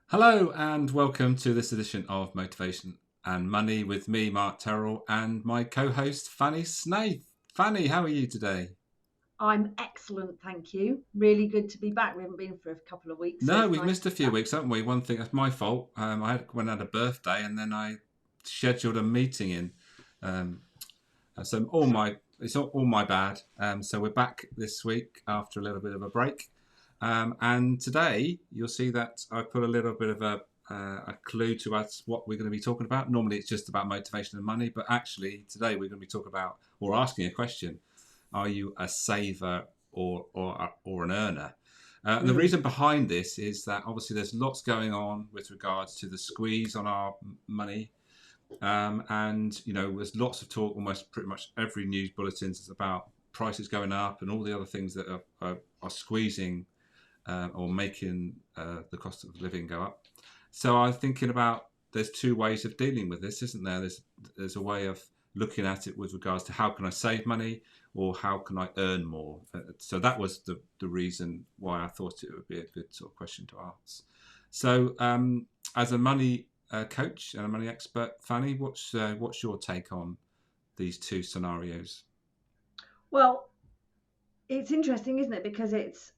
Hello and welcome to this edition of Motivation and Money with me, Mark Terrell, and my co-host Fanny Snaith. Fanny, how are you today? I'm excellent, thank you. Really good to be back. We haven't been for a couple of weeks, so No, it's we've nice to missed a be few back. weeks, haven't we? One thing, that's my fault. When I had a birthday and then I scheduled a meeting in. Um, so it's all my bad. So we're back this week after a little bit of a break. And today you'll see that I put a little bit of a clue to us what we're going to be talking about. Normally it's just about motivation and money, but actually today we're going to be talking about or asking a question: are you a saver or an earner? And the Mm. reason behind this is that obviously there's lots going on with regards to the squeeze on our money, and there's lots of talk. Almost pretty much every news bulletin is about prices going up and all the other things that are squeezing or making the cost of living go up. So I'm thinking about there's two ways of dealing with this, isn't there? There's a way of looking at it with regards to how can I save money or how can I earn more. So that was the reason why I thought it would be a good sort of question to ask. So as a money coach and a money expert, Fanny, what's your take on these two scenarios? Well, it's interesting, isn't it? Because it's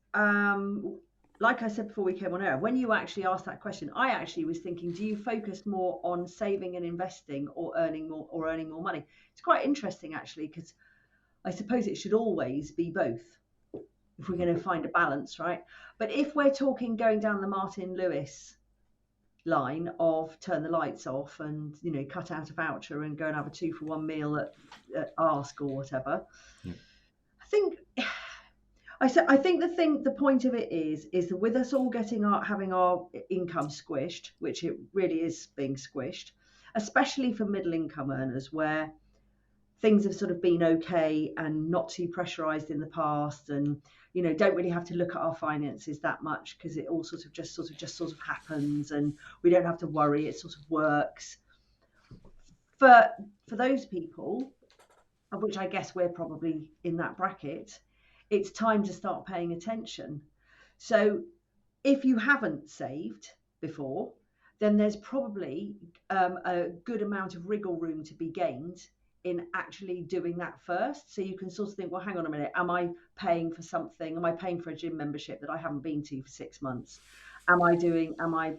like I said before we came on air, when you actually asked that question, I actually was thinking, do you focus more on saving and investing or earning more money? It's quite interesting actually, because I suppose it should always be both if we're Mm-hmm. going to find a balance, right? But if we're talking going down the Martin Lewis line of turn the lights off and cut out a voucher and go and have a 2 for 1 meal at Ask or whatever. Yeah. I think I think the point of it is that with us all having our income squished, which it really is being squished, especially for middle income earners where things have sort of been okay and not too pressurized in the past, and don't really have to look at our finances that much because it all sort of happens and we don't have to worry. It sort of works for those people, of which I guess we're probably in that bracket. It's time to start paying attention. So if you haven't saved before, then there's probably a good amount of wriggle room to be gained in actually doing that first. So you can sort of think, well, hang on a minute, am I paying for something? Am I paying for a gym membership that I haven't been to for 6 months? Am I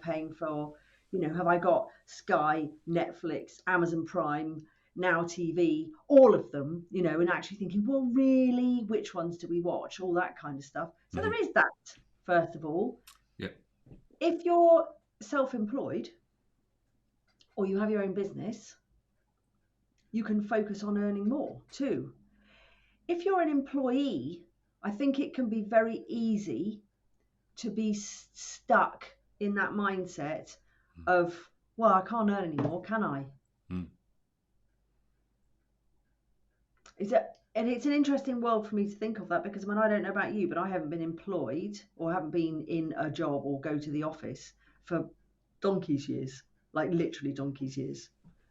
paying for, have I got Sky, Netflix, Amazon Prime, Now TV, all of them, and actually thinking, well, really, which ones do we watch? All that kind of stuff. So Mm-hmm. there is that, first of all. Yeah. If you're self-employed or you have your own business, you can focus on earning more too. If you're an employee, I think it can be very easy to be stuck in that mindset of, well, I can't earn anymore, can I? Mm-hmm. Is it? And it's an interesting world for me to think of that, because I don't know about you, but I haven't been employed or haven't been in a job or go to the office for donkey's years, like literally donkey's years.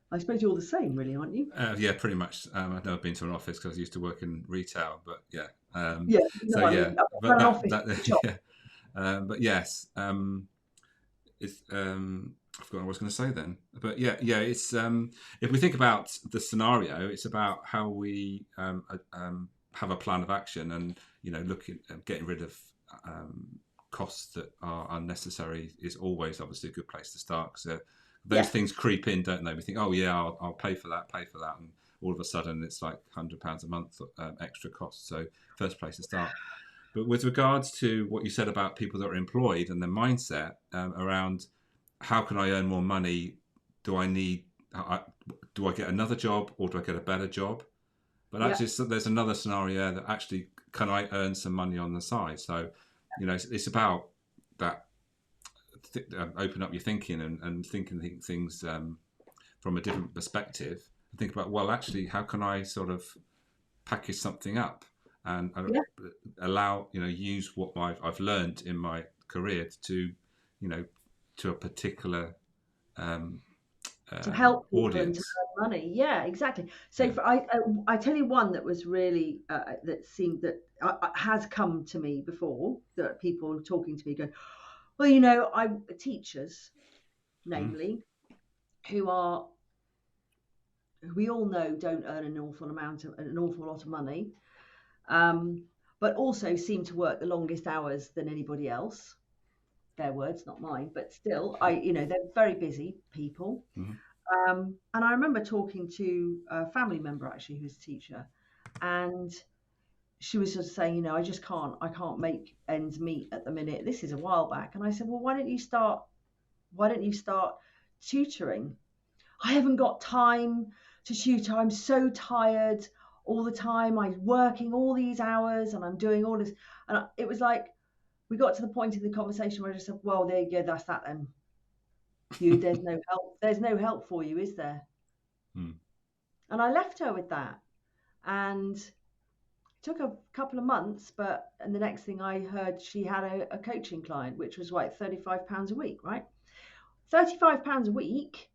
I suppose you're the same, really, aren't you? Yeah, pretty much. I've never been to an office because I used to work in retail, but yeah. Yeah, So no, I yeah, mean, I've but got an that office that in a shop. yeah. But yes, it's I forgot what I was going to say then. But yeah. It's if we think about the scenario, it's about how we have a plan of action, and looking getting rid of costs that are unnecessary is always obviously a good place to start, because those Yeah, things creep in, don't they? We think, oh yeah, I'll pay for that, and all of a sudden it's like £100 a month extra cost. So first place to start. But with regards to what you said about people that are employed and their mindset around how can I earn more money? Do I need? Do I get another job or do I get a better job? But yeah, actually, so there's another scenario that actually can I earn some money on the side? So, it's about that. Open up your thinking and thinking things from a different perspective. And think about, well, actually, how can I sort of package something up and yeah. allow use what I've learned in my career to you know to a particular um, To help people and to audience. earn money. Yeah, exactly. So Yeah. I tell you one that was really that seemed that has come to me before, that people talking to me going, Well, you know, I teachers, Mm, namely, who are who we all know don't earn an awful lot of money, um, but also seem to work the longest hours than anybody else. Their words, not mine, but still, they're very busy people. mm, And I remember talking to a family member actually who's a teacher, and she was just saying, I can't make ends meet at the minute. This is a while back, and I said, well, why don't you start tutoring? I haven't got time to tutor. I'm so tired all the time. I'm working all these hours and I'm doing all this. And it was like, we got to the point in the conversation where I just said, well, there you go, that's that then. There's no help. There's no help for you, is there? mm. And I left her with that. And it took a couple of months, and the next thing I heard, she had a coaching client, which was like £35 a week, right? £35 a week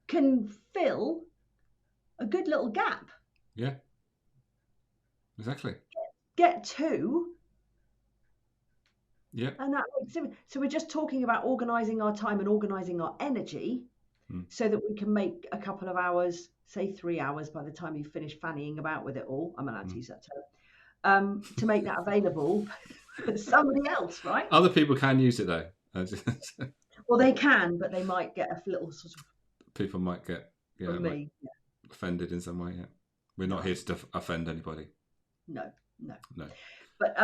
can fill a good little gap. Yeah, exactly. Get two, Yeah. and that makes it. So we're just talking about organising our time and organising our energy Mm. so that we can make a couple of hours, say 3 hours, by the time you finish fannying about with it all. I'm allowed to use that term. To make that available for somebody else, right? Other people can use it though. Well, they can, but they might get a little sort of People might get from might me. offended in some way. Yeah, we're not here to offend anybody. No. No. But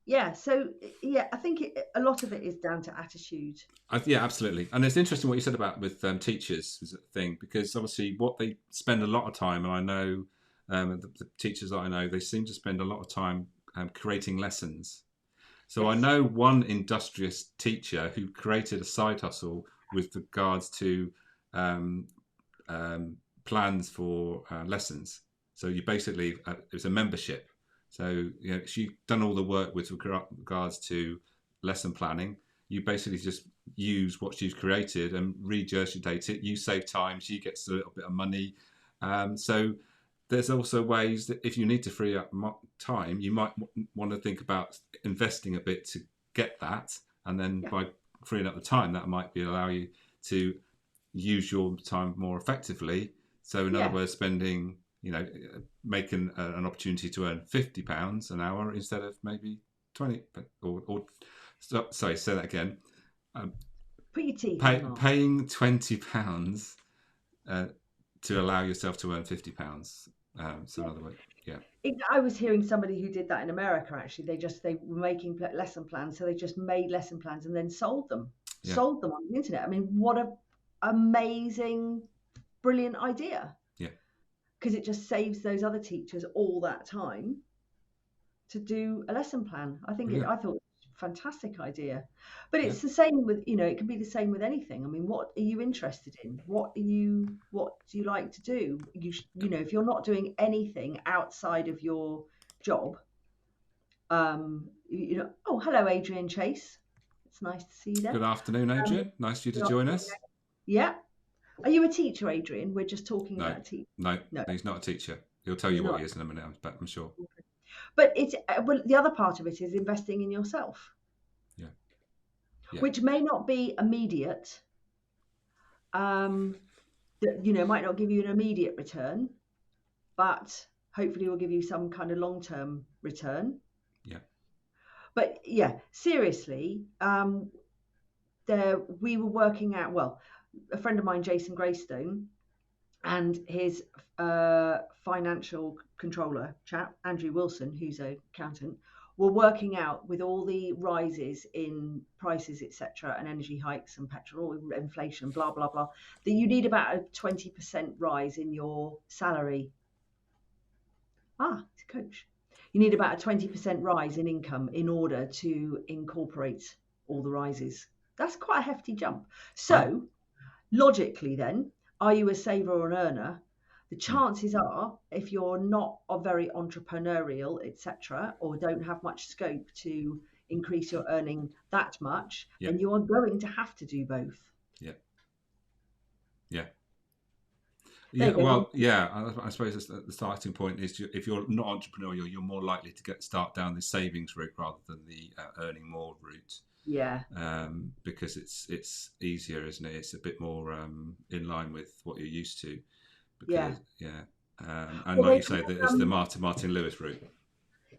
yeah, so yeah, I think a lot of it is down to attitude. Yeah, absolutely. And it's interesting what you said about with teachers is a thing, because obviously what they spend a lot of time, and I know the teachers that I know, they seem to spend a lot of time creating lessons. So I Yes. know one industrious teacher who created a side hustle with regards to um, plans for lessons. So you basically, it was a membership. So she'd done all the work with regards to lesson planning. You basically just use what she's created and regurgitate it. You save time, she gets a little bit of money. So there's also ways that if you need to free up time, you might want to think about investing a bit to get that, and then by freeing up the time, that might allow you to use your time more effectively. So in other words, spending, making an opportunity to earn £50 an hour instead of maybe 20, sorry, say that again. Put your teeth in, Mark. Paying £20 to allow yourself to earn £50. So in other words, yeah. I was hearing somebody who did that in America. Actually, they were making lesson plans, so they just made lesson plans and then sold them on the internet. I mean, what a amazing, brilliant idea! Yeah, because it just saves those other teachers all that time to do a lesson plan. I thought it was a fantastic idea, but it's the same with, it can be the same with anything. I mean, what are you interested in? What do you like to do? If you're not doing anything outside of your job, oh, hello, Adrian Chase. It's nice to see you there. Good afternoon, Adrian. Nice for you to join us. Yeah. Are you a teacher, Adrian? We're just talking about teaching. No, he's not a teacher. He'll tell you what he is in a minute, I'm sure. But the other part of it is investing in yourself. Yeah. Which may not be immediate. Might not give you an immediate return, but hopefully will give you some kind of long-term return. Yeah. But yeah, seriously, we were working out. Well, a friend of mine, Jason Greystone, and his financial controller chap, Andrew Wilson, who's an accountant, were working out with all the rises in prices, etc., and energy hikes and petrol inflation, blah, blah, blah, that you need about a 20% rise in your salary. It's a coach. You need about a 20% rise in income in order to incorporate all the rises. That's quite a hefty jump. So, logically then, are you a saver or an earner? The chances are, if you're not very entrepreneurial, etc., or don't have much scope to increase your earning that much, then you are going to have to do both. I suppose the starting point is if you're not entrepreneurial, you're more likely to start down the savings route rather than the earning more route. Yeah. because it's easier, isn't it? It's a bit more in line with what you're used to. Yeah. Because and Well, like you they've say, had, that it's the Martin Lewis route.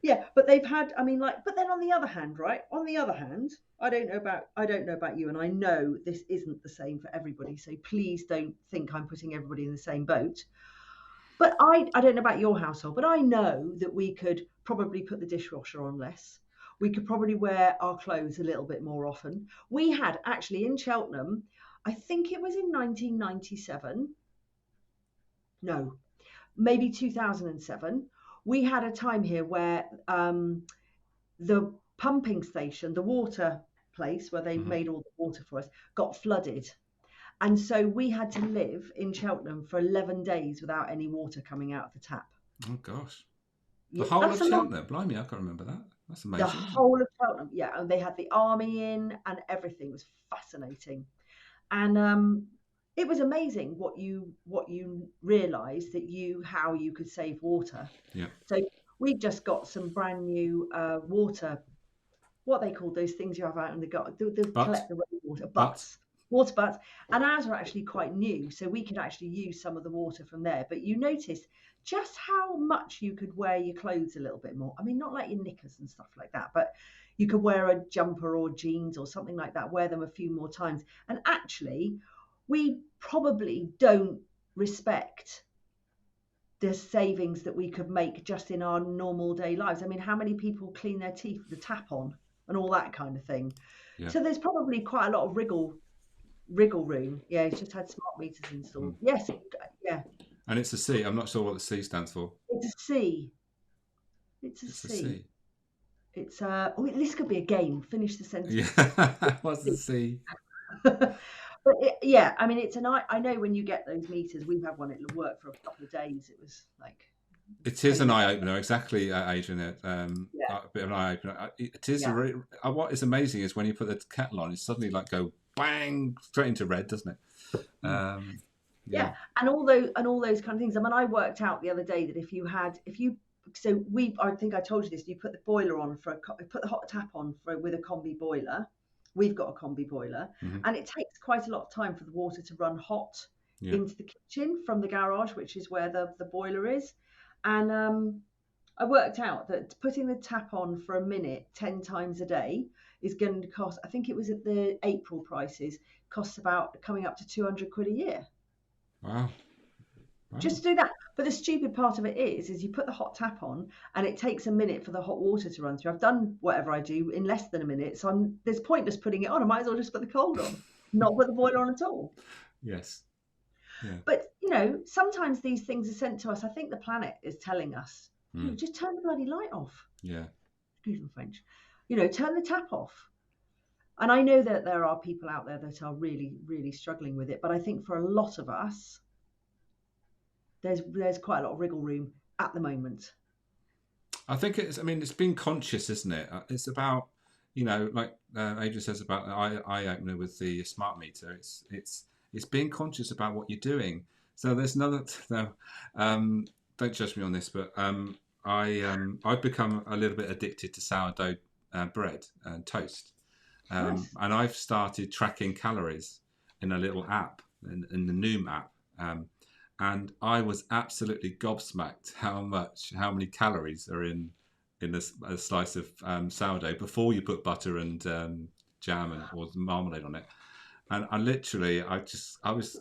yeah, but they've had. I mean, like, but then on the other hand, right? On the other hand, I don't know about you, and I know this isn't the same for everybody. So please don't think I'm putting everybody in the same boat. But I don't know about your household, but I know that we could probably put the dishwasher on less. We could probably wear our clothes a little bit more often. We had actually in Cheltenham, I think it was in 1997. No, maybe 2007. We had a time here where the pumping station, the water place where they Mm-hmm. made all the water for us, got flooded. And so we had to live in Cheltenham for 11 days without any water coming out of the tap. Oh gosh, the Yeah, whole that's of a lot. Cheltenham. Blimey, I can't remember that. That's The amazing, isn't it? whole of Cheltenham, yeah. And they had the army in and everything. It was fascinating. And it was amazing what you realised that how you could save water. Yeah. So we just got some brand new water, what they call those things you have out in the garden, they But collect the rainwater, but water butts, and ours are actually quite new, so we could actually use some of the water from there. But you notice just how much you could wear your clothes a little bit more. I mean, not like your knickers and stuff like that, but you could wear a jumper or jeans or something like that, wear them a few more times. And actually, we probably don't respect the savings that we could make just in our normal day lives. I mean, how many people clean their teeth with the tap on and all that kind of thing? yeah. So there's probably quite a lot of wriggle room. Yeah, he's just had smart meters Mm. installed. Yes, yeah. And it's a C. I'm not sure what the C stands for. It's a C. It's a It's a C. C. It's oh, this could be a game. Finish the Yeah. sentence. What's the C? But yeah, I mean, it's an. I know when you get those meters, we had one. It worked for a couple of days. It was like It is an pain. eye opener, exactly, Adrian. Yeah, A bit of an eye opener. It is yeah, what is amazing is when you put the kettle on, it suddenly like go bang straight into red, doesn't it? mm. Yeah. Yeah, and all those kind of things. I mean, I worked out the other day that I think I told you this. You put the boiler on put the hot tap on with a combi boiler. We've got a combi boiler, Mm-hmm. and it takes quite a lot of time for the water to run hot Yeah. into the kitchen from the garage, which is where the boiler is. And I worked out that putting the tap on for a minute 10 times a day is going to cost, I think it was at the April prices, costs about coming up to 200 quid a year. Wow. Just to do that. But the stupid part of it is you put the hot tap on and it takes a minute for the hot water to run through. I've done whatever I do in less than a minute, so there's pointless putting it on. I might as well just put the cold on, not put the boiler on at all. Yes. Yeah. But sometimes these things are sent to us. I think the planet is telling us, just turn the bloody light off. Yeah. Excuse my French. Turn the tap off. And I know that there are people out there that are really, really struggling with it. But I think for a lot of us, there's quite a lot of wriggle room at the moment. I think it's being conscious, isn't it? It's about, like Adrian says about the eye opener with the smart meter. It's being conscious about what you're doing. So there's another. No, don't judge me on this, but I've become a little bit addicted to sourdough bread and toast, Nice. and I've started tracking calories in a little app in the Noom app. And I was absolutely gobsmacked how many calories are in a slice of sourdough before you put butter and jam or marmalade on it. And I was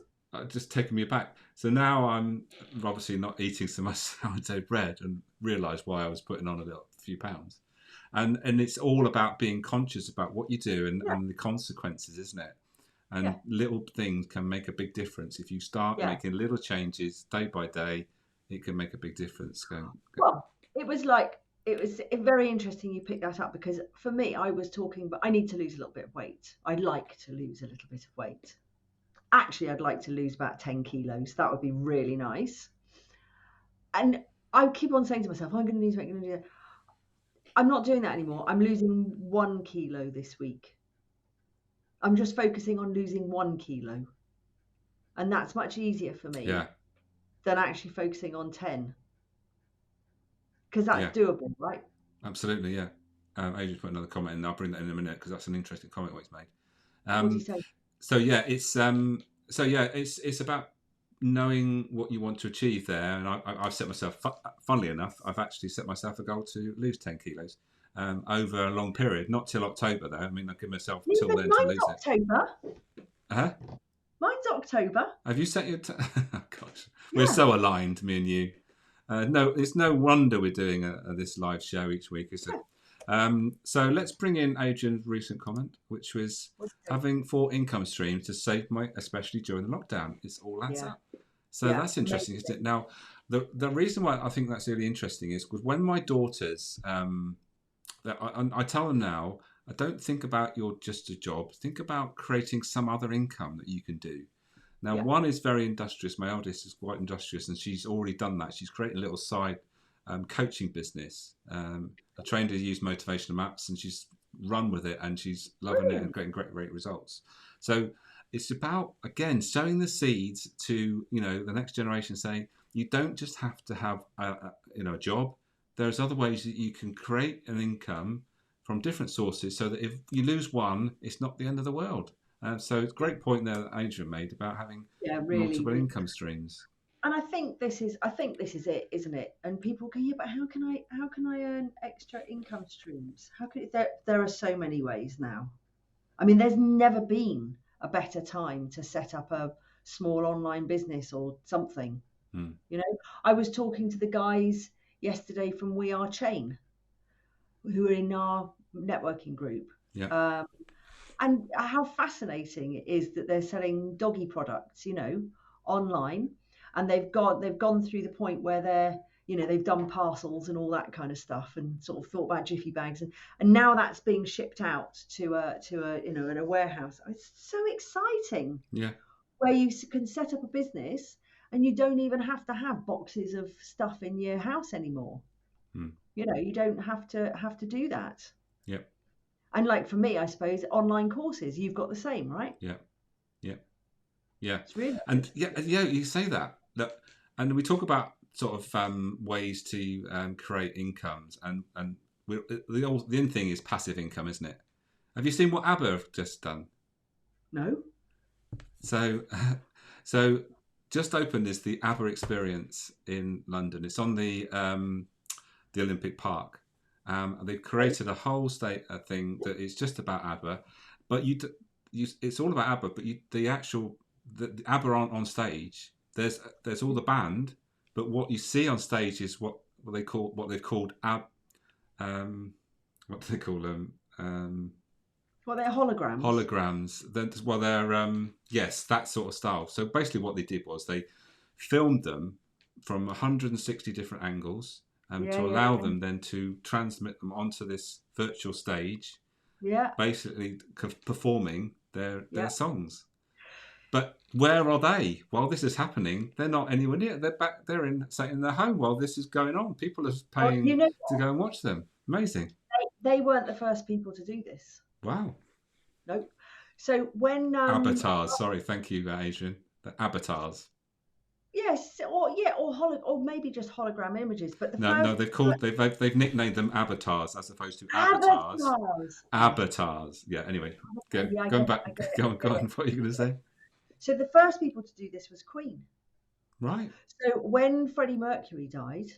just taking me aback. So now I'm obviously not eating so much sourdough bread and realised why I was putting on a few pounds. And it's all about being conscious about what you do and the consequences, isn't it? And little things can make a big difference. If you start making little changes day by day, it can make a big difference. Well, it was very interesting you picked that up, because for me, I was talking, but I need to lose a little bit of weight. I'd like to lose a little bit of weight. Actually, I'd like to lose about 10 kilos. That would be really nice. And I keep on saying to myself, I'm going to lose weight. I'm not doing that anymore. I'm losing 1 kilo this week. I'm just focusing on losing 1 kilo. And that's much easier for me than actually focusing on 10. Because that's doable, right? Absolutely, yeah. Adrian's put another comment in. I'll bring that in a minute because that's an interesting comment what he's made. What do you say? So yeah, it's about knowing what you want to achieve there. And I've set myself, funnily enough, I've actually set myself a goal to lose 10 kilos over a long period. Not till October though. I mean, I'll give myself till then to lose October. it. Huh? Mine's October. Have you set your? Oh, gosh, Yeah. we're so aligned, me and you. No, it's no wonder we're doing this live show each week, is it? So let's bring in Adrian's recent comment, which was having 4 income streams to save especially during the lockdown. It's all adds up. So that's interesting, isn't it? Now, the reason why I think that's really interesting is because when my daughters, I tell them now, I don't think about your just a job. Think about creating some other income that you can do. Now, one is very industrious. My eldest is quite industrious, and she's already done that. She's created a little side coaching business. I trained her to use motivational maps, and she's run with it, and she's loving it and getting great results. So it's about, again, sowing the seeds to the next generation, saying you don't just have to have a job. There's other ways that you can create an income from different sources, so that if you lose one, it's not the end of the world. So it's a great point there that Adrian made about having multiple income streams. And I think this is it, isn't it? And people go, but how can I earn extra income streams? There are so many ways now. I mean, there's never been a better time to set up a small online business or something. I was talking to the guys yesterday from We Are Chain, who are in our networking group. Yeah. And how fascinating it is that they're selling doggy products, online, and they've gone through the point where they've done parcels and all that kind of stuff, and sort of thought about jiffy bags, and now that's being shipped out to in a warehouse. It's so exciting. Yeah. Where you can set up a business and you don't even have to have boxes of stuff in your house anymore. You don't have to do that. Yep. And like for me, I suppose online courses, you've got the same, right? Yeah. It's really and you say that, and we talk about sort of ways to create incomes, and the end thing is passive income, isn't it? Have you seen what ABBA have just done? No. So just opened is the ABBA Experience in London. It's on the Olympic Park. They've created a whole thing that is just about ABBA, but it's all about ABBA. But the ABBA aren't on stage. There's all the band, but what you see on stage is what they've called what do they call them? Well, they're holograms. Holograms. They're yes, that sort of style. So basically, what they did was they filmed them from 160 different angles. To allow them then to transmit them onto this virtual stage, basically performing their songs. But where are they while this is happening? They're not anywhere near. They're back. They're in their home while this is going on. People are paying to go and watch them. Amazing. They weren't the first people to do this. Wow. Nope. So when avatars. Sorry, thank you, Adrian. The avatars. Yes, or maybe just hologram images. But they've nicknamed them avatars as opposed to avatars. Avatars. Yeah. Anyway, going back. Go on. What are you going to say? So the first people to do this was Queen. Right. So when Freddie Mercury died,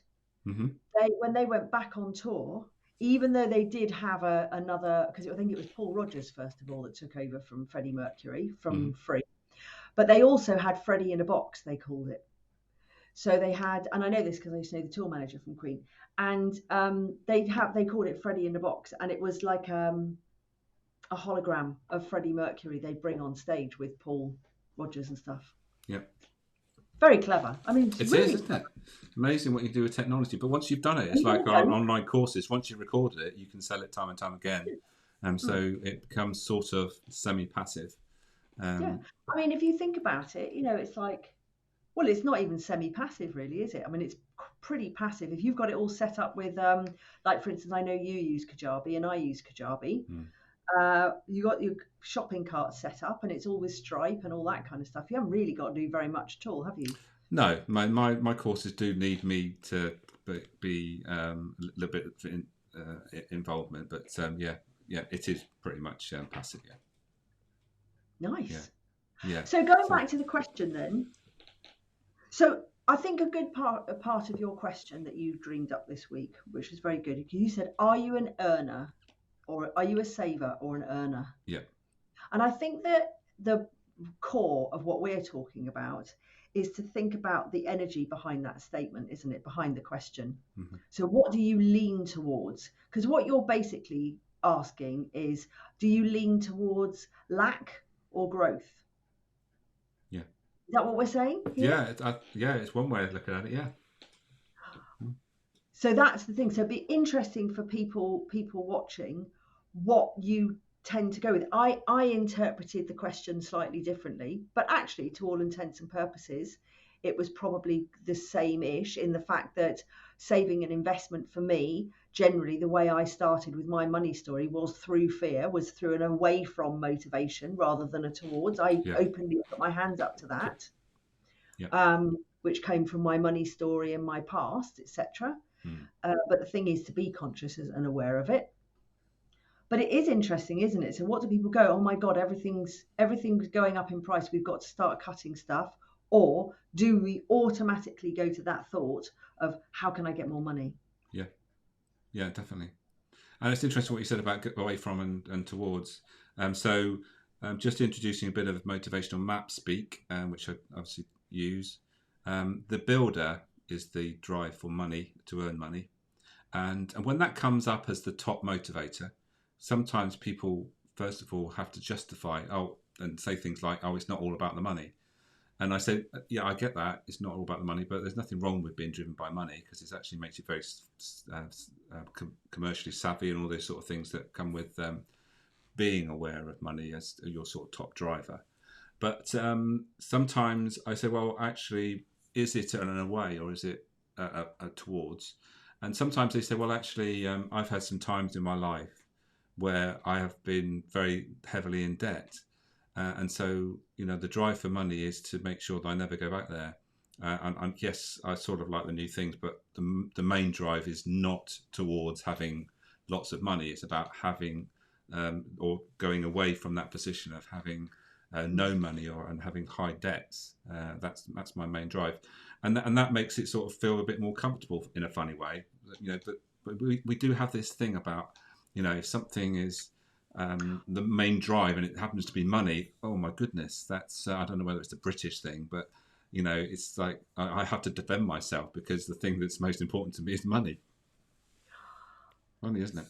when they went back on tour, even though they did have another, because I think it was Paul Rodgers first of all that took over from Freddie Mercury from Free, but they also had Freddie in a box, they called it. So they had, and I know this because I used to know the tour manager from Queen, and they called it Freddie in a box, and it was like a hologram of Freddie Mercury they'd bring on stage with Paul Rodgers and stuff. Yep. Very clever. I mean, it is, isn't it? Amazing what you can do with technology. But once you've done it, it's like our online courses. Once you've recorded it, you can sell it time and time again, and so it becomes sort of semi-passive. I mean, if you think about it, it's like, well, it's not even semi-passive, really, is it? I mean, it's pretty passive. If you've got it all set up with, like, for instance, I know you use Kajabi and I use Kajabi. You got your shopping cart set up and it's all with Stripe and all that kind of stuff. You haven't really got to do very much at all, have you? No, my courses do need me to be a little bit involvement. But yeah, it is pretty much passive. Yeah, Nice. yeah. So going So back to the question then, so I think a part of your question that you dreamed up this week, which is very good, you said, are you an earner, or are you a saver or an earner? yeah, And I think that the core of what we're talking about is to think about the energy behind that statement, isn't it? Behind the question. mm-hmm. So what do you lean towards? Because what you're basically asking is, do you lean towards lack or growth? Yeah, Is that what we're saying here? yeah. It's one way of looking at it. Yeah. So that's the thing. So it'd be interesting for people watching what you tend to go with. I interpreted the question slightly differently, but actually, to all intents and purposes, it was probably the same-ish in the fact that saving and investment for me, generally the way I started with my money story was through fear, was through an away from motivation rather than a towards. I Yeah, openly put my hands up to that, yeah. which came from my money story and my past, etc. Mm. But the thing is to be conscious and aware of it. But it is interesting, isn't it? So what do people go, oh my God, everything's going up in price, we've got to start cutting stuff? Or do we automatically go to that thought of how can I get more money? Yeah, yeah, definitely. And it's interesting what you said about away from and towards. Just introducing a bit of motivational map speak, which I obviously use. The builder is the drive for money, to earn money. And when that comes up as the top motivator, sometimes people, first of all, have to justify, and say things like, it's not all about the money. And I say, yeah, I get that. It's not all about the money, but there's nothing wrong with being driven by money because it actually makes you very commercially savvy and all those sort of things that come with being aware of money as your sort of top driver. But sometimes I say, well, actually, is it an away or is it a towards? And sometimes they say, well, actually, I've had some times in my life where I have been very heavily in debt. And so, the drive for money is to make sure that I never go back there. And yes, I sort of like the new things, but the main drive is not towards having lots of money. It's about having or going away from that position of having no money and having high debts. That's my main drive, and that makes it sort of feel a bit more comfortable in a funny way. But we do have this thing about if something is the main drive and it happens to be money, oh my goodness, that's I don't know whether it's a British thing, but it's like I have to defend myself because the thing that's most important to me is money. Money, isn't it?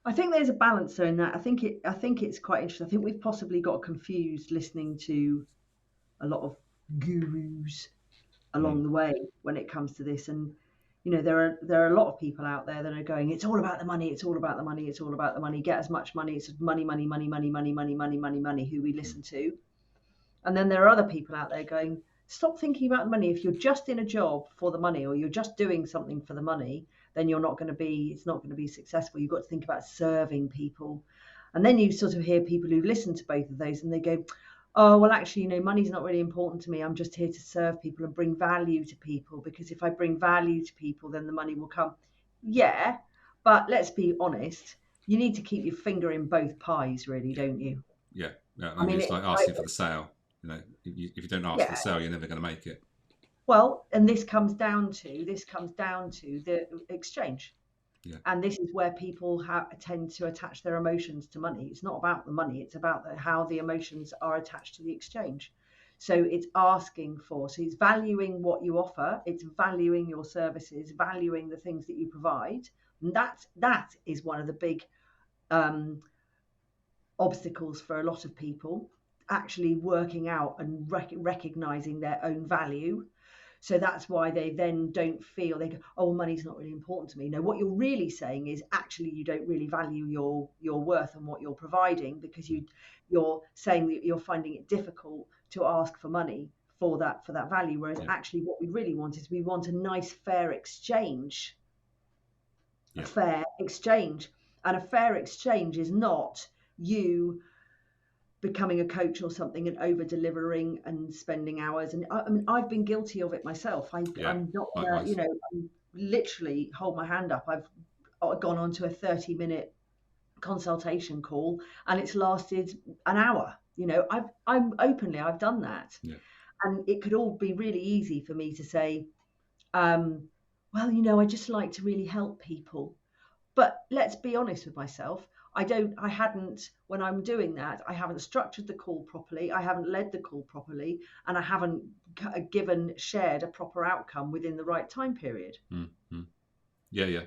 I think there's a balance there in that. I think it's quite interesting. I think we've possibly got confused listening to a lot of gurus along the way when it comes to this. And there are a lot of people out there that are going, it's all about the money, it's all about the money, it's all about the money, get as much money, it's money, money, money, money, money, money, money, money, money, who we listen to. And then there are other people out there going, stop thinking about the money. If you're just in a job for the money or you're just doing something for the money, then it's not going to be successful. You've got to think about serving people. And then you sort of hear people who listen to both of those and they go, oh, well, actually, money's not really important to me. I'm just here to serve people and bring value to people, because if I bring value to people, then the money will come. Yeah, but let's be honest. You need to keep your finger in both pies, really, don't you? Yeah. I mean, it's like asking for the sale. If you don't ask for the yeah. sale, you're never going to make it. Well, and this comes down to the exchange. Yeah. And this is where people tend to attach their emotions to money. It's not about the money, it's about how the emotions are attached to the exchange. So it's so it's valuing what you offer, it's valuing your services, valuing the things that you provide. And that is one of the big obstacles for a lot of people, actually working out and recognizing their own value. So that's why they then don't feel, they go, oh, money's not really important to me. No, what you're really saying is actually you don't really value your worth and what you're providing, because you're saying that you're finding it difficult to ask for money for that value. Whereas actually what we really want is we want a nice fair exchange. A fair exchange. And a fair exchange is not you becoming a coach or something and over delivering and spending hours. And I mean, I've been guilty of it myself. I'm not, Likewise. I'm literally hold my hand up. gone on to a 30-minute consultation call and it's lasted an hour. I've done that. Yeah. And it could all be really easy for me to say, well, I just like to really help people. But let's be honest with myself. When I'm doing that, I haven't structured the call properly. I haven't led the call properly, and I haven't shared a proper outcome within the right time period. Mm-hmm. Yeah.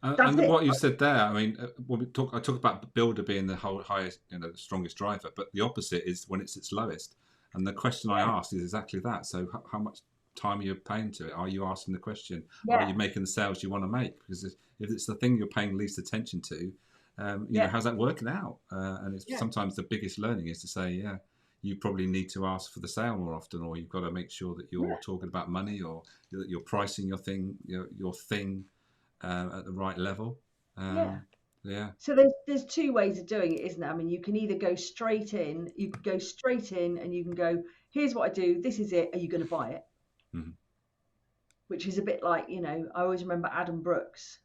That's And it. what you said there, I mean, when I talk about the builder being the whole highest, the strongest driver, but the opposite is when it's its lowest. And the question I asked is exactly that. So how much time are you paying to it? Are you asking the question? Yeah. Are you making the sales you want to make? Because if it's the thing you're paying least attention to, how's that working out? And it's sometimes the biggest learning is to say, you probably need to ask for the sale more often, or you've got to make sure that you're talking about money, or that you're pricing your thing, your thing at the right level. So there's two ways of doing it, isn't there? I mean, you can either go straight in, and you can go, here's what I do, this is it, are you going to buy it? Mm-hmm. Which is a bit like, I always remember Adam Brooks.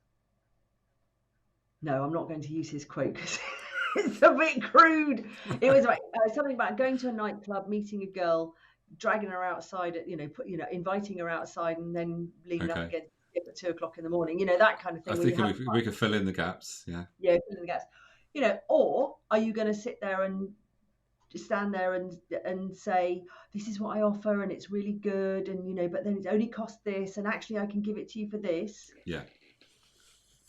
No, I'm not going to use his quote because it's a bit crude. It was like something about going to a nightclub, meeting a girl, dragging her outside, inviting her outside, and then leaning up against it at 2 o'clock in the morning. That kind of thing. I think we could fill in the gaps. Yeah. Yeah, fill in the gaps. Or are you going to sit there and stand there and say, this is what I offer and it's really good, and but then it only costs this, and actually I can give it to you for this. Yeah.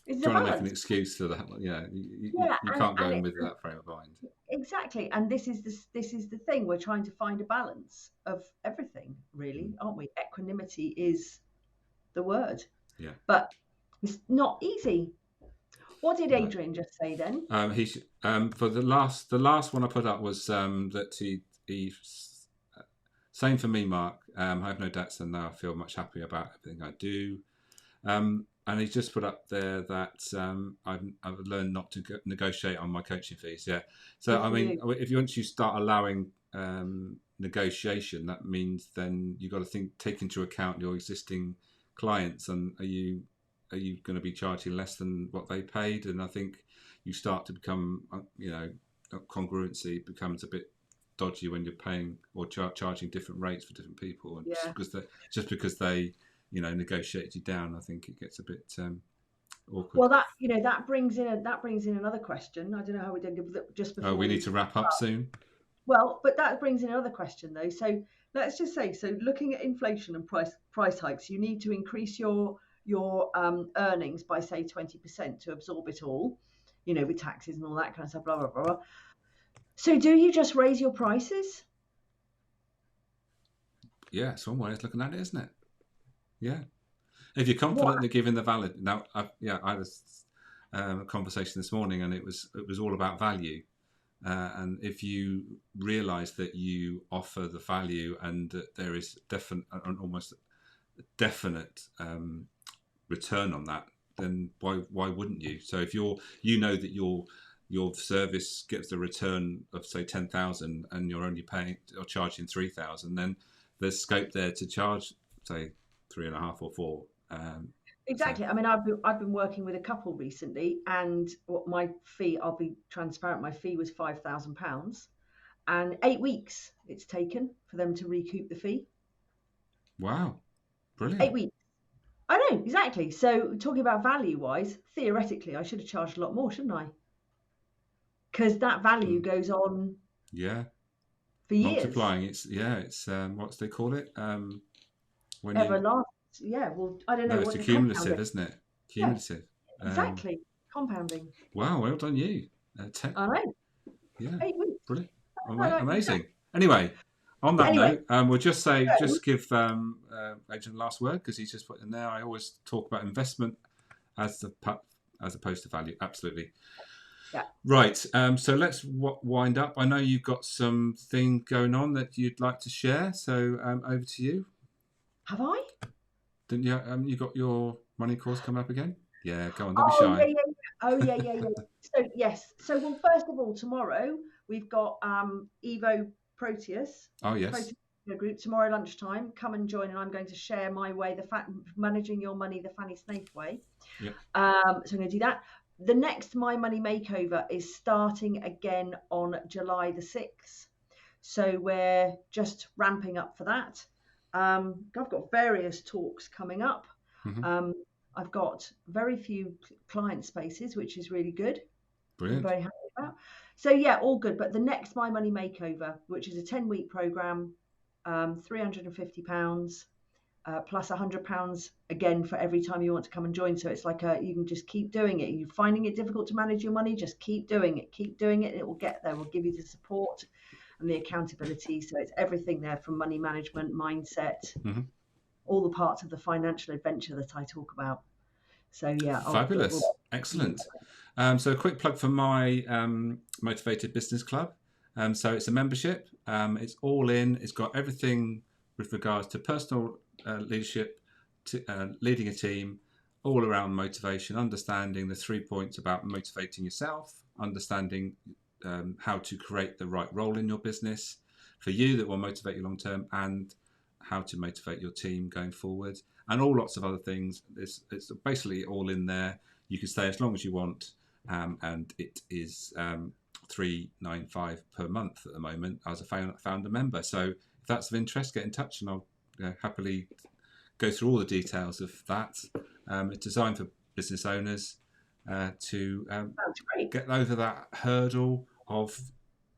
It's trying to make an excuse for that. You can't go in with that frame of mind. Exactly, and this is the thing. We're trying to find a balance of everything, really, aren't we? Equanimity is the word. Yeah. But it's not easy. What did Adrian just say then? For the last one I put up was that he same for me, Mark. I have no doubts, and now I feel much happier about everything I do. And he's just put up there that I've learned not to negotiate on my coaching fees. Yeah. So I mean, if once you start allowing negotiation, that means then you've got to take into account your existing clients, and are you going to be charging less than what they paid? And I think you start to become, congruency becomes a bit dodgy when you're paying or charging different rates for different people, and just because they negotiated you down, I think it gets a bit awkward. Well, that brings in another question. I don't know how we did just before. Oh, we need to wrap up soon. Well, but that brings in another question though. So let's just say, looking at inflation and price hikes, you need to increase your earnings by say 20% to absorb it all, with taxes and all that kind of stuff, blah blah blah. So do you just raise your prices? Yeah, it's one way of looking at it, isn't it? Yeah. If you're confident they're giving the valid. Now, I had a conversation this morning, and it was all about value. And if you realise that you offer the value and that there is almost definite return on that, then why wouldn't you? So if that your service gets a return of say 10,000 and you're only charging 3,000, then there's scope there to charge say 3.5 or 4. Exactly. I mean, I've been working with a couple recently, and what my fee, I'll be transparent, my fee was £5,000, and 8 weeks it's taken for them to recoup the fee. Wow, brilliant! 8 weeks. I know, exactly. So talking about value wise, theoretically, I should have charged a lot more, shouldn't I? Because that value goes on. Yeah. For years. Multiplying. It's what's they call it? Everlasting. Yeah, well, I don't know. No, it's cumulative, isn't it? Cumulative. Yeah, exactly. Compounding. Wow, well done you. I know. Yeah. 8 weeks. Brilliant. Amazing. Anyway, on that note, we'll just give Adrian the last word, because he's just put in there. I always talk about investment as opposed to value. Absolutely. Yeah. Right. So let's wind up. I know you've got something going on that you'd like to share. So over to you. Have I? Didn't you? You got your money course coming up again? Yeah, go on. Don't be shy. Yeah. Oh, yeah. So yes. So well, first of all, tomorrow we've got Evo Proteus. Oh yes. group tomorrow lunchtime. Come and join, and I'm going to share my way, managing your money, the Fanny Snaith way. Yep. So I'm going to do that. The next My Money Makeover is starting again on July the 6th. So we're just ramping up for that. I've got various talks coming up. Mm-hmm. I've got very few client spaces, which is really good. Brilliant. I'm very happy about. So yeah, all good. But the next My Money Makeover, which is a 10-week program, £350 plus £100 again for every time you want to come and join. So it's like you can just keep doing it. You're finding it difficult to manage your money, just keep doing it. Keep doing it, and it will get there. We'll give you the support and the accountability. So it's everything there from money management, mindset, Mm-hmm. all the parts of the financial adventure that I talk about. So yeah, fabulous, excellent. So a quick plug for my Motivated Business Club. So it's a membership. It's all in. It's got everything with regards to personal leadership, to leading a team, all around motivation, understanding the 3 points about motivating yourself, understanding how to create the right role in your business for you that will motivate you long term, and how to motivate your team going forward, and all lots of other things. It's basically all in there. You can stay as long as you want, and it is $395 per month at the moment as a founder member. So if that's of interest, get in touch, and I'll happily go through all the details of that. It's designed for business owners to get over that hurdle of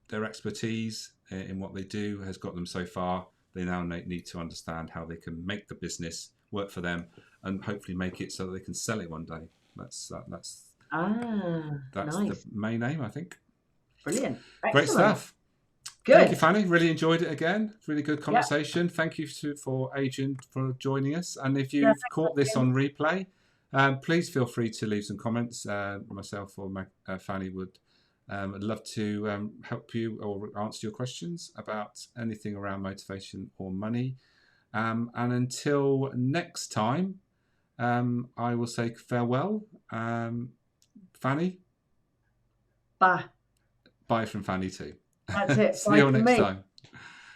their expertise in what they do has got them so far. They now need to understand how they can make the business work for them, and hopefully make it so that they can sell it one day. That's nice. the main aim, I think. Brilliant. Excellent. Great stuff. Good. Thank you, Fanny. Really enjoyed it again. Really good conversation. Yep. Thank you for Adrian for joining us. And if you've caught this on replay, please feel free to leave some comments. Myself or Fanny would I'd love to help you or answer your questions about anything around motivation or money. And until next time, I will say farewell. Fanny? Bye. Bye from Fanny too. That's it. See you all next time.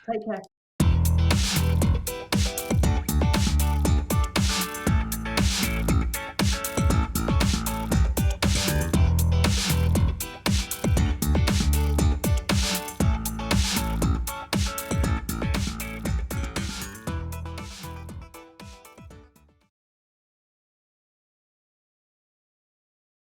Take care.